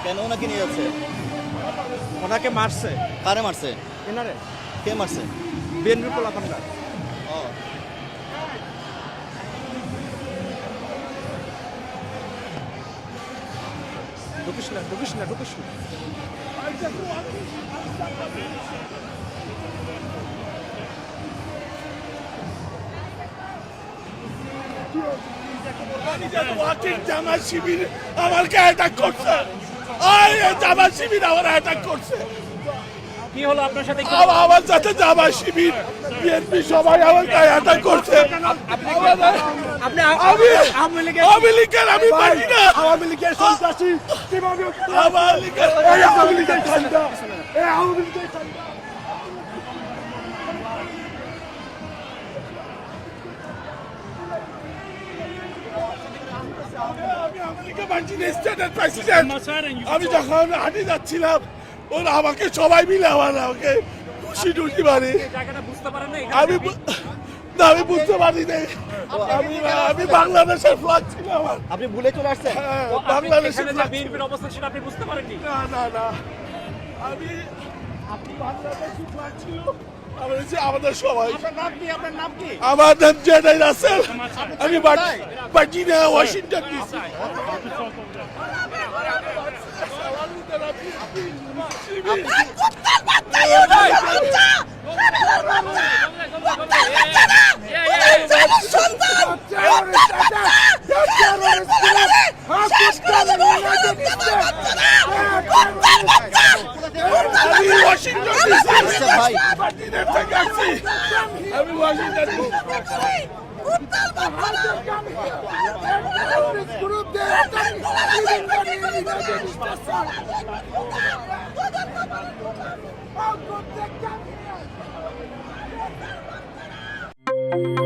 কেন ওনাকে নিয়ে যাচ্ছে? ওনাকে মারছে। কারে মারছে? এনারে কে মারছে? বিএনপির পোলাপানরা। ও ঢুকিস না, ঢুকিস না, ঢুকিস না। জামাত শিবির আমাকে অ্যাটাক করছে। জামাত শিবির আমার অ্যাটাক করছে। কি হলো আপনার সাথে? আমার সাথে জামাত শিবির বিএনপি সবাই আমাকে অ্যাটাক করছে। আপনি আমি আওয়ামী লীগের আওয়ামী লীগের আমি পারি না। আওয়ামী লীগের সন্ত্রাসী কিভাবে আওয়ামী লীগের আওয়ামী লীগের ঠান্ডা আওয়ামী লীগের ঠান্ডা। আমি আমেরিকা মার্কিন স্টেটের প্রেসিডেন্ট। আমি যখন হাঁটে যাচ্ছিলাম ওরা আমাকে সবাই মিলে আমাকে খুশি টুসি মারে। জায়গাটা বুঝতে পারেন না? আমি না আমি বুঝতে পারি নাই। আমি বাংলাদেশের ফ্ল্যাগ ছিল আমার। আপনি ভুলে চলে আসছেন? হ্যাঁ, বাংলাদেশের এখানে যে flag ছিল। বিএনপির অবস্থান সেটা আপনি বুঝতে পারেননি? না না না আমি বাংলাদেশের ফ্ল্যাগ ছিল। আমার হচ্ছে আমাদের সবাই। আপনার নাম কি? আপনার নাম কি? আমার নাম জেডাই রাসেল। আমি ভার্জিনিয়া ওয়াশিংটন ডিসি। আমি ওয়াশিংটন ডিসি আচ্ছা ভাই, ভার্জিনিয়া থেকে আসছি। আমি ওয়াশিংটন Thank you.